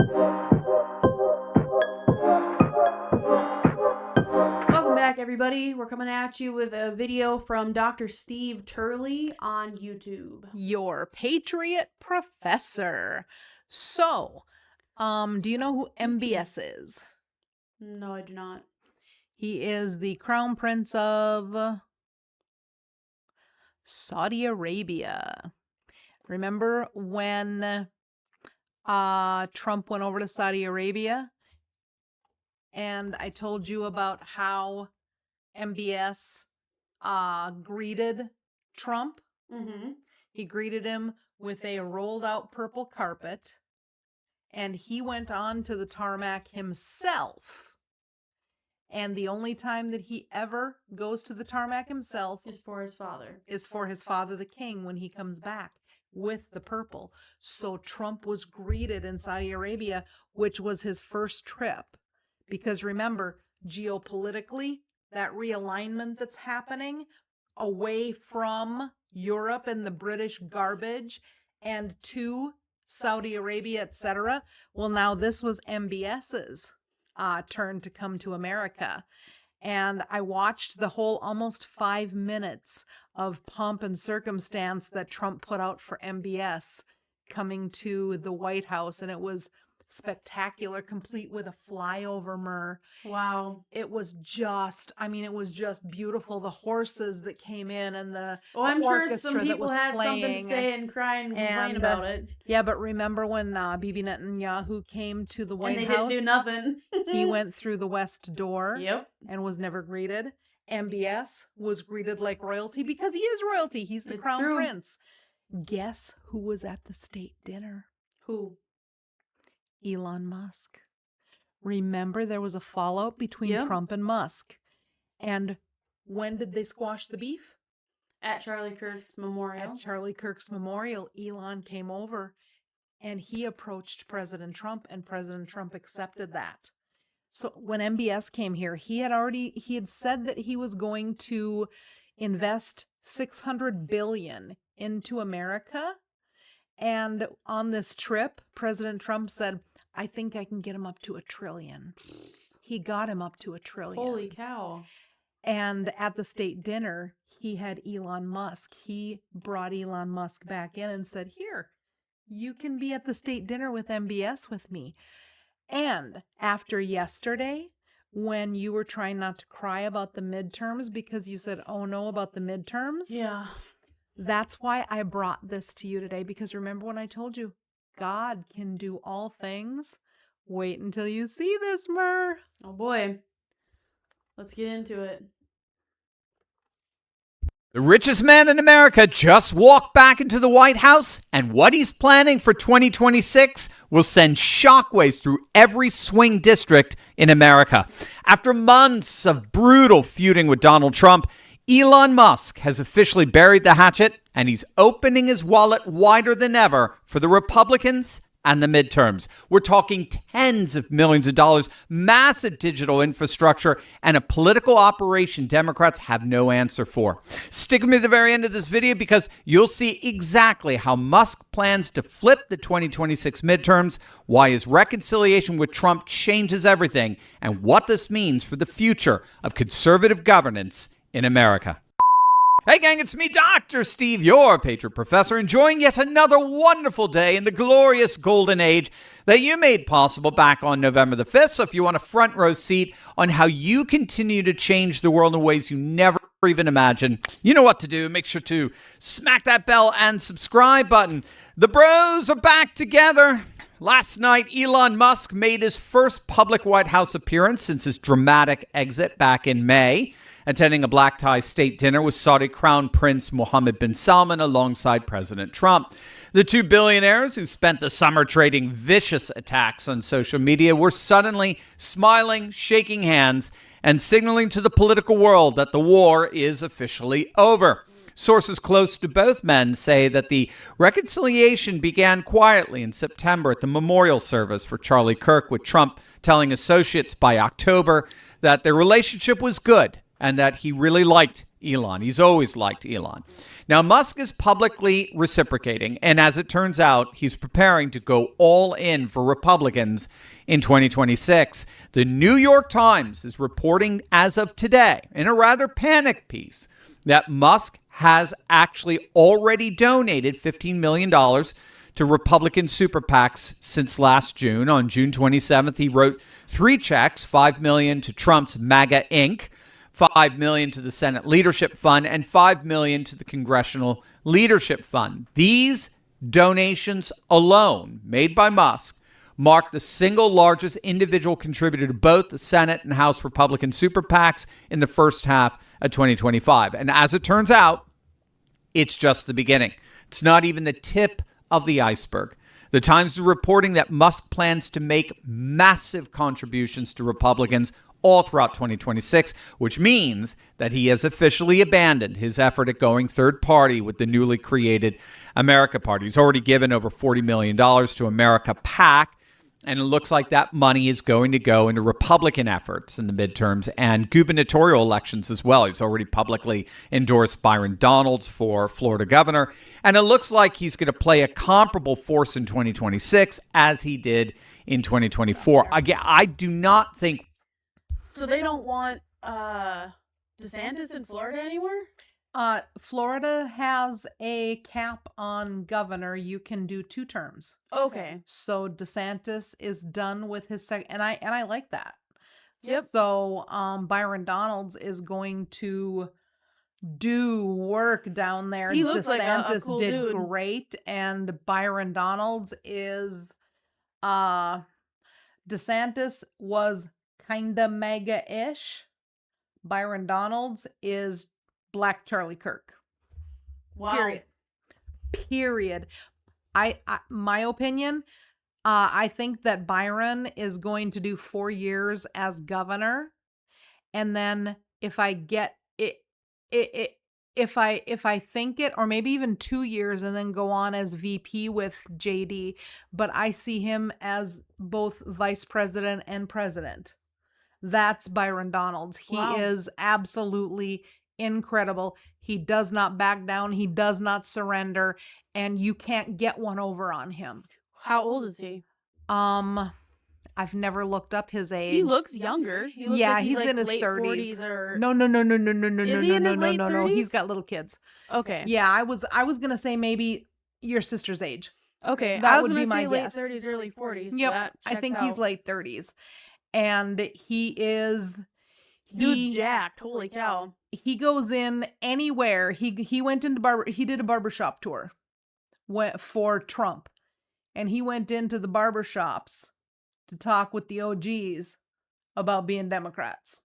Welcome back, everybody. We're coming at you with a video from Dr. Steve Turley on YouTube. Your Patriot Professor. So, do you know who MBS is? No, I do not. He is the Crown Prince of Saudi Arabia. Remember when Trump went over to Saudi Arabia? And I told you about how MBS greeted Trump. Mm-hmm. He greeted him with a rolled out purple carpet, and he went on to the tarmac himself. And the only time that he ever goes to the tarmac himself Is for his father. is for his father, the king, when he comes back with the purple. So Trump was greeted in Saudi Arabia, which was his first trip. Because remember, geopolitically, that realignment that's happening away from Europe and the British garbage and to Saudi Arabia, etc. Well, now this was MBS's turn to come to America. And I watched the whole almost 5 minutes of pomp and circumstance that Trump put out for MBS coming to the White House. And it was spectacular, complete with a flyover, Myrrh. Wow. It was just beautiful. The horses that came in and the I'm sure orchestra some that people was had something to playing. say and cry and complain And, about it. Yeah, but remember when Bibi Netanyahu came to the White And they House? didn't do nothing. He went through the West Door. Yep. And was never greeted. MBS was greeted like royalty because he is royalty. He's the It's crown true. prince. Guess who was at the state dinner? Who? Elon Musk. Remember, there was a fallout between Yep. Trump and Musk. And when did they squash the beef? At Charlie Kirk's memorial. At Charlie Kirk's memorial, Elon came over and he approached President Trump, and President Trump accepted that. So when MBS came here, he had said that he was going to invest $600 billion into America. And on this trip, President Trump said, I think I can get him up to $1 trillion. He got him up to $1 trillion. Holy cow. And at the state dinner, he had Elon Musk. He brought Elon Musk back in and said, here, you can be at the state dinner with MBS with me. And after yesterday, when you were trying not to cry about the midterms because you said, oh no, about the midterms. Yeah. That's why I brought this to you today, because remember when I told you God can do all things? Wait until you see this, Myrrh. Oh boy. Let's get into it. The richest man in America just walked back into the White House, and what he's planning for 2026 will send shockwaves through every swing district in America. After months of brutal feuding with Donald Trump, Elon Musk has officially buried the hatchet, and he's opening his wallet wider than ever for the Republicans and the midterms. We're talking tens of millions of dollars, massive digital infrastructure, and a political operation Democrats have no answer for. Stick with me to the very end of this video because you'll see exactly how Musk plans to flip the 2026 midterms, why his reconciliation with Trump changes everything, and what this means for the future of conservative governance in America. Hey gang, it's me, Dr. Steve, your Patriot Professor, enjoying yet another wonderful day in the glorious golden age that you made possible back on November the 5th. So if you want a front row seat on how you continue to change the world in ways you never even imagined, you know what to do. Make sure to smack that bell and subscribe button. The bros are back together. Last night, Elon Musk made his first public White House appearance since his dramatic exit back in May, attending a black tie state dinner with Saudi Crown Prince Mohammed bin Salman alongside President Trump. The two billionaires who spent the summer trading vicious attacks on social media were suddenly smiling, shaking hands, and signaling to the political world that the war is officially over. Sources close to both men say that the reconciliation began quietly in September at the memorial service for Charlie Kirk, with Trump telling associates by October that their relationship was good and that he really liked Elon. He's always liked Elon. Now, Musk is publicly reciprocating, and as it turns out, he's preparing to go all in for Republicans in 2026. The New York Times is reporting as of today, in a rather panicked piece, that Musk has actually already donated $15 million to Republican super PACs since last June. On June 27th, he wrote 3 checks, $5 million to Trump's MAGA Inc., $5 million to the Senate Leadership Fund, and $5 million to the Congressional Leadership Fund. These donations alone, made by Musk, mark the single largest individual contributor to both the Senate and House Republican super PACs in the first half of 2025. And as it turns out, it's just the beginning. It's not even the tip of the iceberg. The Times is reporting that Musk plans to make massive contributions to Republicans all throughout 2026, which means that he has officially abandoned his effort at going third party with the newly created America Party. He's already given over $40 million to America PAC, and it looks like that money is going to go into Republican efforts in the midterms and gubernatorial elections as well. He's already publicly endorsed Byron Donalds for Florida governor, and it looks like he's going to play a comparable force in 2026 as he did in 2024. Again, I do not think... So they don't want DeSantis in Florida anymore? Florida has a cap on governor. You can do 2 terms. Okay. So DeSantis is done with his second, and I like that. Yep. So Byron Donalds is going to do work down there. He looks like a cool did dude. great, and Byron Donalds is DeSantis was kinda mega-ish. Byron Donalds is Black Charlie Kirk. Wow. Period. I my opinion, I think that Byron is going to do 4 years as governor, and then if I get it, if I think it, or maybe even 2 years, and then go on as VP with JD. But I see him as both vice president and president. That's Byron Donalds. He Wow. is absolutely incredible. He does not back down. He does not surrender, and you can't get one over on him. How old is he? I've never looked up his age. He looks younger. He looks Yeah, like he's like in his late 30s. 40s or... No. Is he in his late No. He's 30s? got little kids. Okay. Yeah, I was gonna say maybe your sister's age. Okay. That I was would gonna be my say late guess. 30s, early 40s. so Yep, that I checks think he's out. late 30s, and Dude's jacked. Holy cow. he goes in anywhere. He went into he did a barbershop tour for Trump, and he went into the barbershops to talk with the OGs about being Democrats.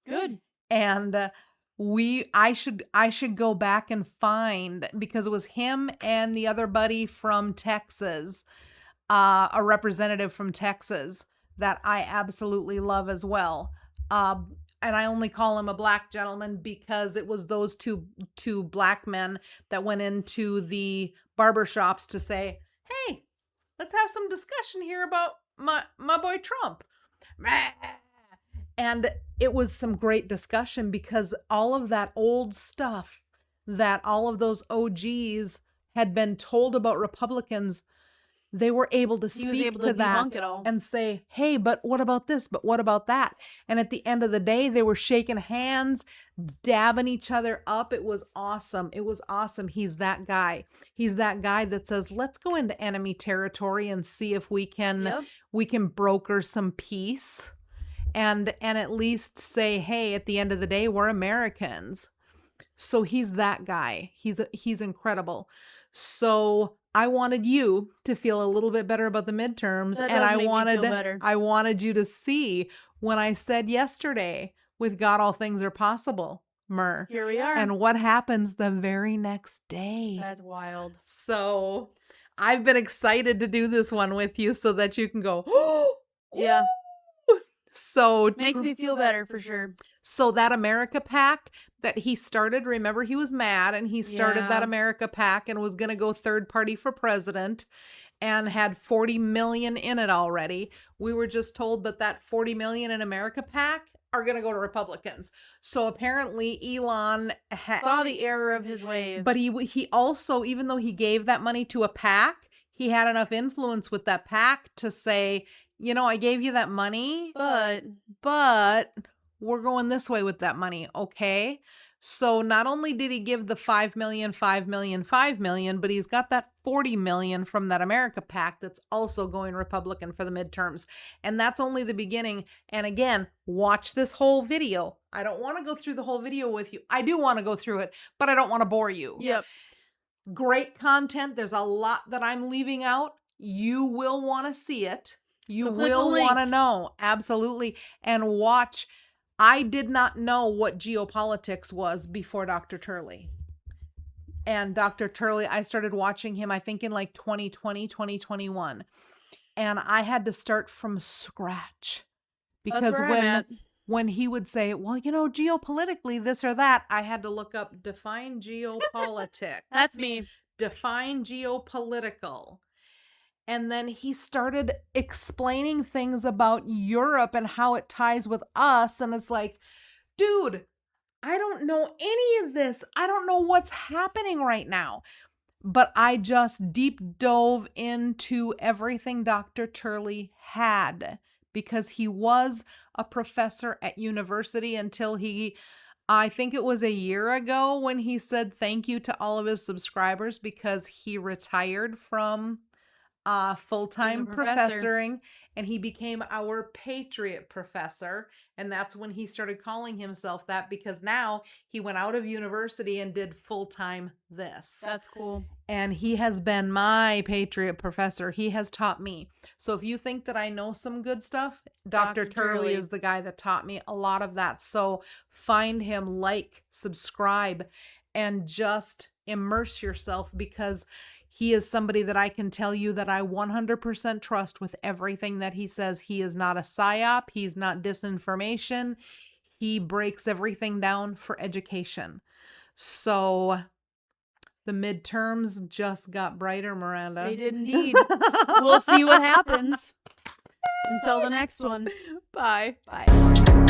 Good. And I should go back and find, because it was him and the other buddy from Texas, a representative from Texas that I absolutely love as well. And I only call him a black gentleman because it was those two black men that went into the barbershops to say, hey, let's have some discussion here about my boy Trump. And it was some great discussion, because all of that old stuff that all of those OGs had been told about Republicans, they were able to He was speak able to to that debunk it all. and say, hey, but what about this? But what about that? And at the end of the day, they were shaking hands, dabbing each other up. It was awesome. It was awesome. He's that guy. He's that guy that says, let's go into enemy territory and see if we can Yep. we can broker some peace, and at least say, hey, at the end of the day, we're Americans. So he's that guy. He's incredible. So I wanted you to feel a little bit better about the midterms, That and does I make me wanted feel better. I wanted you to see when I said yesterday, with God all things are possible, Myrrh. Here we are. And what happens the very next day? That's wild. So I've been excited to do this one with you so that you can go, oh, Yeah. so Makes me feel better for sure. So that America PAC that he started, remember, he was mad and he started that Yeah. America PAC and was going to go third party for president and had 40 million in it already. We were just told that 40 million in America PAC are going to go to Republicans. So apparently Elon Saw the error of his ways. but he also, even though he gave that money to a PAC, he had enough influence with that PAC to say, you know, I gave you that money, but we're going this way with that money, okay? So not only did he give the 5 million, 5 million, 5 million, but he's got that 40 million from that America PAC that's also going Republican for the midterms. And that's only the beginning. And again, watch this whole video. I don't want to go through the whole video with you. I do want to go through it, but I don't want to bore you. Yep. Great content. There's a lot that I'm leaving out. You will want to see it. You So click a will link. want to know. Absolutely. And watch. I did not know what geopolitics was before Dr. Turley. And Dr. Turley, I started watching him, I think in like 2020, 2021. And I had to start from scratch. Because That's where I'm at. when he would say, well, you know, geopolitically, this or that, I had to look up define geopolitics. That's me. Define geopolitical. And then he started explaining things about Europe and how it ties with us. And it's like, dude, I don't know any of this. I don't know what's happening right now. But I just deep dove into everything Dr. Turley had because he was a professor at university until I think it was a year ago when he said thank you to all of his subscribers because he retired from full-time Being a professor. professoring and he became our Patriot professor. And that's when he started calling himself that because now he went out of university and did full-time this. That's cool. And he has been my Patriot professor. He has taught me. So if you think that I know some good stuff, Dr. Turley is the guy that taught me a lot of that. So find him, like, subscribe, and just immerse yourself because he is somebody that I can tell you that I 100% trust with everything that he says. He is not a psyop. He's not disinformation. He breaks everything down for education. So the midterms just got brighter, Miranda. They did indeed. We'll see what happens. Until the next one. Bye. Bye.